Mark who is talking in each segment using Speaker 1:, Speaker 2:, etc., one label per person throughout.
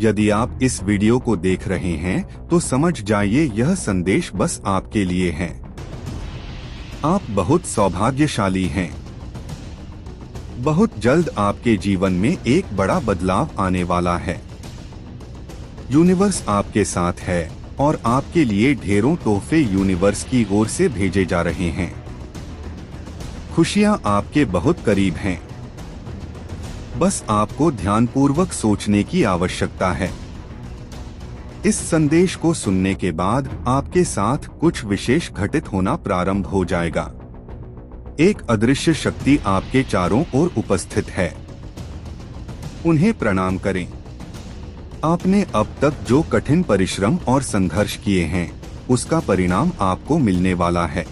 Speaker 1: यदि आप इस वीडियो को देख रहे हैं तो समझ जाइए यह संदेश बस आपके लिए है। आप बहुत सौभाग्यशाली हैं। बहुत जल्द आपके जीवन में एक बड़ा बदलाव आने वाला है। यूनिवर्स आपके साथ है और आपके लिए ढेरों तोहफे यूनिवर्स की ओर से भेजे जा रहे हैं। खुशियां आपके बहुत करीब हैं। बस आपको ध्यानपूर्वक सोचने की आवश्यकता है। इस संदेश को सुनने के बाद आपके साथ कुछ विशेष घटित होना प्रारंभ हो जाएगा। एक अदृश्य शक्ति आपके चारों ओर उपस्थित है। उन्हें प्रणाम करें। आपने अब तक जो कठिन परिश्रम और संघर्ष किए हैं, उसका परिणाम आपको मिलने वाला है।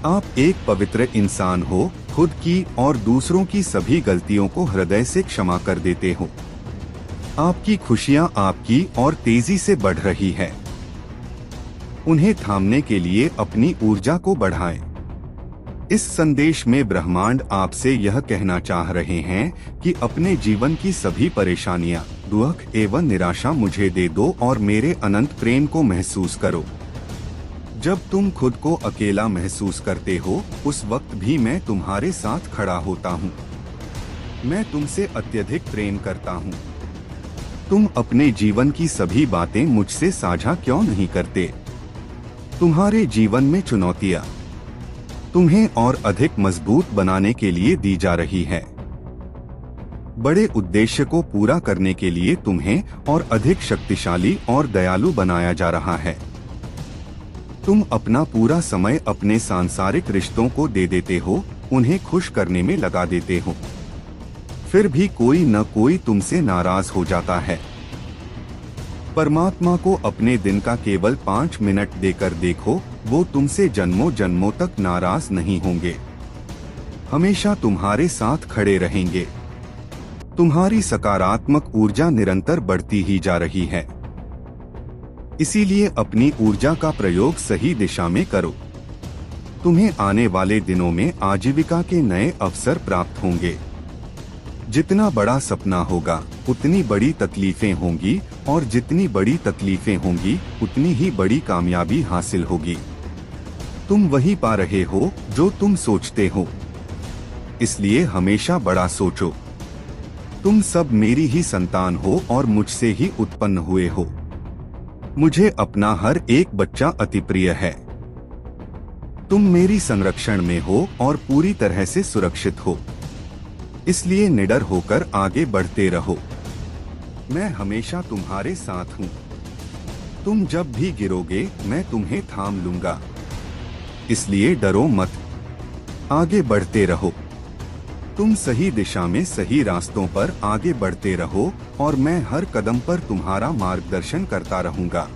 Speaker 1: आप एक पवित्र इंसान हो, खुद की और दूसरों की सभी गलतियों को हृदय से क्षमा कर देते हो। आपकी खुशियां आपकी और तेजी से बढ़ रही है। उन्हें थामने के लिए अपनी ऊर्जा को बढ़ाएं। इस संदेश में ब्रह्मांड आपसे यह कहना चाह रहे हैं कि अपने जीवन की सभी परेशानियां, दुख एवं निराशा मुझे दे दो और मेरे अनंत प्रेम को महसूस करो। जब तुम खुद को अकेला महसूस करते हो, उस वक्त भी मैं तुम्हारे साथ खड़ा होता हूँ। मैं तुमसे अत्यधिक प्रेम करता हूँ। तुम अपने जीवन की सभी बातें मुझसे साझा क्यों नहीं करते? तुम्हारे जीवन में चुनौतियाँ तुम्हें और अधिक मजबूत बनाने के लिए दी जा रही है। बड़े उद्देश्य को पूरा करने के लिए तुम्हें और अधिक शक्तिशाली और दयालु बनाया जा रहा है। तुम अपना पूरा समय अपने सांसारिक रिश्तों को दे देते हो, उन्हें खुश करने में लगा देते हो। फिर भी कोई न कोई तुमसे नाराज हो जाता है। परमात्मा को अपने दिन का केवल 5 मिनट देकर देखो, वो तुमसे जन्मों जन्मों तक नाराज नहीं होंगे। हमेशा तुम्हारे साथ खड़े रहेंगे। तुम्हारी सकारात्मक ऊर्जा निरंतर बढ़ती ही जा रही है। इसीलिए अपनी ऊर्जा का प्रयोग सही दिशा में करो। तुम्हें आने वाले दिनों में आजीविका के नए अवसर प्राप्त होंगे। जितना बड़ा सपना होगा, उतनी बड़ी तकलीफें होंगी, और जितनी बड़ी तकलीफें होंगी, उतनी ही बड़ी कामयाबी हासिल होगी। तुम वही पा रहे हो जो तुम सोचते हो। इसलिए हमेशा बड़ा सोचो। तुम सब मेरी ही संतान हो और मुझसे ही उत्पन्न हुए हो। मुझे अपना हर एक बच्चा अति प्रिय है। तुम मेरी संरक्षण में हो और पूरी तरह से सुरक्षित हो। इसलिए निडर होकर आगे बढ़ते रहो। मैं हमेशा तुम्हारे साथ हूँ। तुम जब भी गिरोगे, मैं तुम्हें थाम लूंगा। इसलिए डरो मत, आगे बढ़ते रहो। तुम सही दिशा में सही रास्तों पर आगे बढ़ते रहो और मैं हर कदम पर तुम्हारा मार्गदर्शन करता रहूंगा।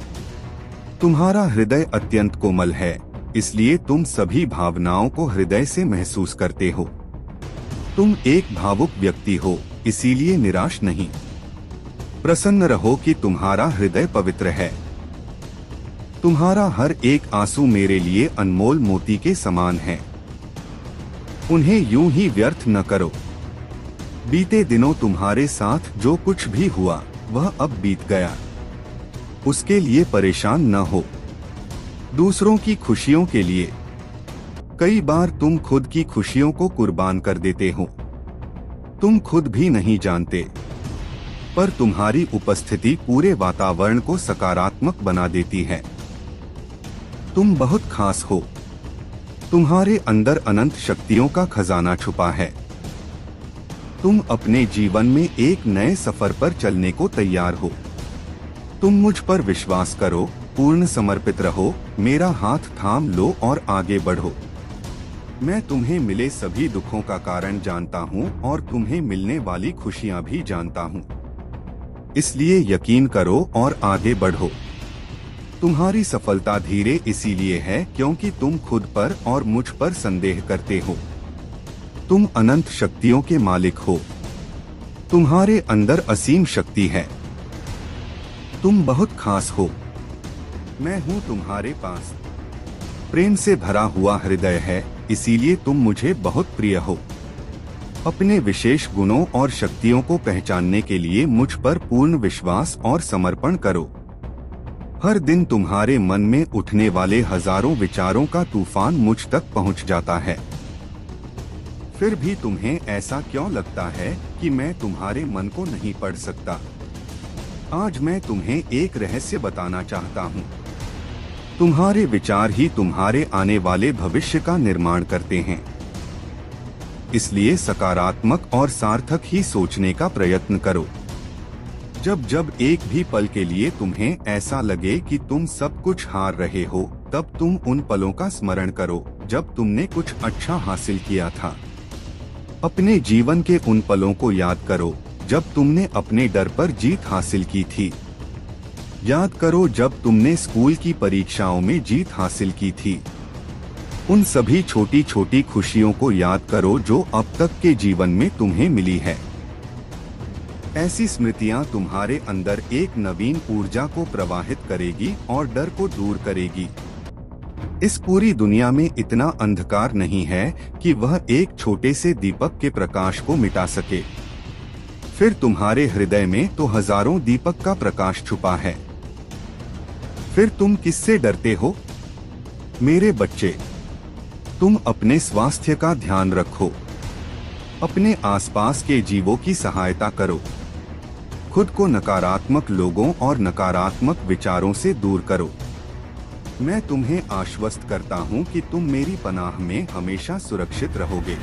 Speaker 1: तुम्हारा हृदय अत्यंत कोमल है, इसलिए तुम सभी भावनाओं को हृदय से महसूस करते हो। तुम एक भावुक व्यक्ति हो, इसीलिए निराश नहीं। प्रसन्न रहो कि तुम्हारा हृदय पवित्र है। तुम्हारा हर एक आंसू मेरे लिए अनमोल मोती के समान है। उन्हें यूं ही व्यर्थ न करो। बीते दिनों तुम्हारे साथ जो कुछ भी हुआ, वह अब बीत गया। उसके लिए परेशान न हो। दूसरों की खुशियों के लिए कई बार तुम खुद की खुशियों को कुर्बान कर देते हो। तुम खुद भी नहीं जानते, पर तुम्हारी उपस्थिति पूरे वातावरण को सकारात्मक बना देती है। तुम बहुत खास हो। तुम्हारे अंदर अनंत शक्तियों का खजाना छुपा है। तुम अपने जीवन में एक नए सफर पर चलने को तैयार हो। तुम मुझ पर विश्वास करो, पूर्ण समर्पित रहो, मेरा हाथ थाम लो और आगे बढ़ो। मैं तुम्हें मिले सभी दुखों का कारण जानता हूँ और तुम्हें मिलने वाली खुशियाँ भी जानता हूँ। इसलिए यकीन करो और आगे बढ़ो। तुम्हारी सफलता धीरे इसीलिए है क्योंकि तुम खुद पर और मुझ पर संदेह करते हो। तुम अनंत शक्तियों के मालिक हो। तुम्हारे अंदर असीम शक्ति है। तुम बहुत खास हो। मैं हूँ तुम्हारे पास। प्रेम से भरा हुआ हृदय है, इसीलिए तुम मुझे बहुत प्रिय हो। अपने विशेष गुणों और शक्तियों को पहचानने के लिए मुझ पर पूर्ण विश्वास और समर्पण करो। हर दिन तुम्हारे मन में उठने वाले हजारों विचारों का तूफान मुझ तक पहुंच जाता है। फिर भी तुम्हें ऐसा क्यों लगता है कि मैं तुम्हारे मन को नहीं पढ़ सकता? आज मैं तुम्हें एक रहस्य बताना चाहता हूँ। तुम्हारे विचार ही तुम्हारे आने वाले भविष्य का निर्माण करते हैं। इसलिए सकारात्मक और सार्थक ही सोचने का प्रयत्न करो। जब जब एक भी पल के लिए तुम्हें ऐसा लगे कि तुम सब कुछ हार रहे हो, तब तुम उन पलों का स्मरण करो जब तुमने कुछ अच्छा हासिल किया था। अपने जीवन के उन पलों को याद करो जब तुमने अपने डर पर जीत हासिल की थी। याद करो जब तुमने स्कूल की परीक्षाओं में जीत हासिल की थी। उन सभी छोटी छोटी खुशियों को याद करो जो अब तक के जीवन में तुम्हें मिली है। ऐसी स्मृतियां तुम्हारे अंदर एक नवीन ऊर्जा को प्रवाहित करेगी और डर को दूर करेगी। इस पूरी दुनिया में इतना अंधकार नहीं है कि वह एक छोटे से दीपक के प्रकाश को मिटा सके। फिर तुम्हारे हृदय में तो हजारों दीपक का प्रकाश छुपा है। फिर तुम किससे डरते हो? मेरे बच्चे, तुम अपने स्वास्थ्य का ध्यान रखो। अपने आसपास के जीवों की सहायता करो। खुद को नकारात्मक लोगों और नकारात्मक विचारों से दूर करो। मैं तुम्हें आश्वस्त करता हूँ कि तुम मेरी पनाह में हमेशा सुरक्षित रहोगे।